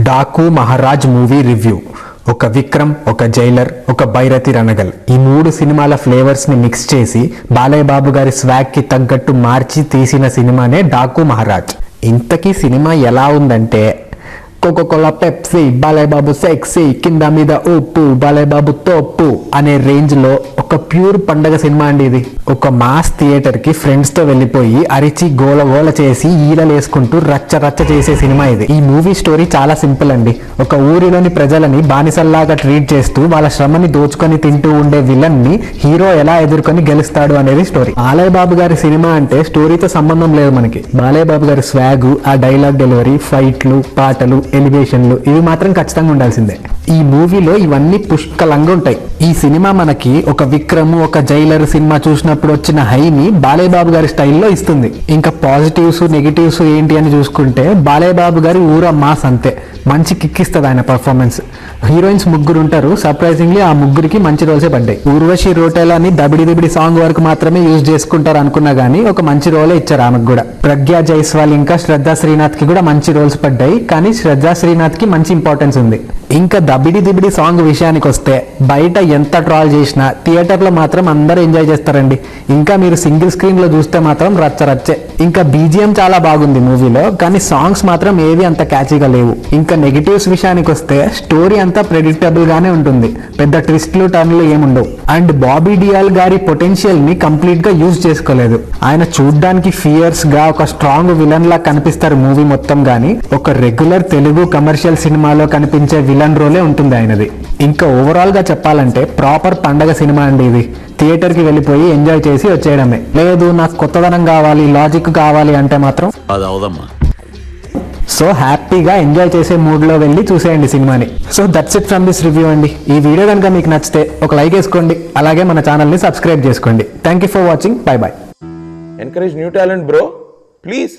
Daaku Maharaj movie review. ఒక విక్రమ్, ఒక Jailer, ఒక బైరతి రణగల్, ఈ 3 సినిమాల ఫ్లేవర్స్ ని మిక్స్ చేసి బాలయ్య బాబు గారి స్వాగ్ కి తగ్గట్టు మార్చి తీసిన సినిమానే డాకు మహారాజ్. ఇంతకీ సినిమా ఎలా ఉందంటే, Coca Cola, Pepsi, Balayya Babu sexy, కింద మీద ఉప్పు, బాలయ్య బాబు తోపు అనే రేంజ్ లో ఒక ప్యూర్ పండగ సినిమా అండి ఇది. ఒక మాస్ థియేటర్ కి ఫ్రెండ్స్ తో వెళ్లిపోయి అరిచి గోల చేసి ఈలలేసుకుంటూ రచ్చ చేసే సినిమా ఇది. ఈ మూవీ స్టోరీ చాలా సింపుల్ అండి. ఒక ఊరిలోని ప్రజలని బానిసల్లాగా ట్రీట్ చేస్తూ వాళ్ళ శ్రమని దోచుకొని తింటూ ఉండే విలన్ ని హీరో ఎలా ఎదుర్కొని గెలుస్తాడు అనేది స్టోరీ. బాలయ్య బాబు గారి సినిమా అంటే స్టోరీతో సంబంధం లేదు మనకి. బాలయ్య బాబు గారి స్వాగ్, ఆ డైలాగ్ డెలివరీ, ఫైట్లు, పాటలు, ఎలివేషన్లు ఇవి మాత్రం ఖచ్చితంగా ఉండాల్సిందే. ఈ మూవీలో ఇవన్నీ పుష్కలంగా ఉంటాయి. ఈ సినిమా మనకి ఒక విక్రమ్, ఒక జైలర్ సినిమా చూసినప్పుడు వచ్చిన హైని బాలయ్య బాబు గారి స్టైల్లో ఇస్తుంది. ఇంకా పాజిటివ్స్ నెగిటివ్స్ ఏంటి అని చూసుకుంటే, బాలయ్య బాబు గారి ఊర మాస్ అంతే, మంచి కిక్ ఇస్తుంది ఆయన పర్ఫార్మెన్స్. హీరోయిన్స్ 3 ఉంటారు. సర్ప్రైజింగ్లీ ఆ 3కి మంచి రోల్సే పడ్డాయి. ఊర్వశి రోటేలాని దబిడి సాంగ్ వరకు మాత్రమే యూజ్ చేసుకుంటారు అనుకున్నా గానీ ఒక మంచి రోలే ఇచ్చారు ఆమెకు కూడా. ప్రజ్ఞా జైస్వాల్ ఇంకా శ్రద్ధా శ్రీనాథ్ కి కూడా మంచి రోల్స్ పడ్డాయి, కానీ శ్రద్ధా శ్రీనాథ్ కి మంచి ఇంపార్టెన్స్ ఉంది. ఇంకా దబిడి సాంగ్ విషయానికి వస్తే, బయట ఎంత ట్రాల్ చేసినా థియేటర్ లో మాత్రం అందరూ ఎంజాయ్ చేస్తారండి. ఇంకా మీరు సింగిల్ స్క్రీన్ లో చూస్తే మాత్రం రచ్చే. ఇంకా బీజిఎం చాలా బాగుంది మూవీలో, కానీ సాంగ్స్ మాత్రం ఏవి అంత క్యాచీగా లేవు. ఇంకా నెగిటివ్స్ విషయానికి వస్తే, స్టోరీ అంతా ప్రెడిక్టబుల్ గానే ఉంటుంది, పెద్ద ట్విస్ట్లు టర్న్లు ఏముండవు. అండ్ బాబీ డియాల్ గారి పొటెన్షియల్ ని కంప్లీట్ గా యూజ్ చేసుకోలేదు. ఆయన చూడ్డానికి ఫియర్స్ గా ఒక స్ట్రాంగ్ విలన్ లా కనిపిస్తారు మూవీ మొత్తం, గానీ ఒక రెగ్యులర్ తెలుగు కమర్షియల్ సినిమాలో కనిపించే విలన్ రోలే ఉంటుంది ఆయనది. ఇంకా ఓవరాల్ గా చెప్పాలంటే ప్రాపర్ పండగ సినిమా అండి ఇది. థియేటర్ కి వెళ్ళిపోయి ఎంజాయ్ చేసి వచ్చేయడమే. లేదు నాకు కొత్తదనం కావాలి, లాజిక్ కావాలి అంటే మాత్రం సో హ్యాపీగా ఎంజాయ్ చేసే మూడ్ లో వెళ్ళి చూసేయండి సినిమాని. So that's it from this review అండి. ఈ వీడియో కనుక మీకు నచ్చితే ఒక లైక్ వేసుకోండి, అలాగే మన ఛానల్ ని సబ్స్క్రైబ్ చేసుకోండి. Thank you for watching. By. Encourage new talent, bro. Please.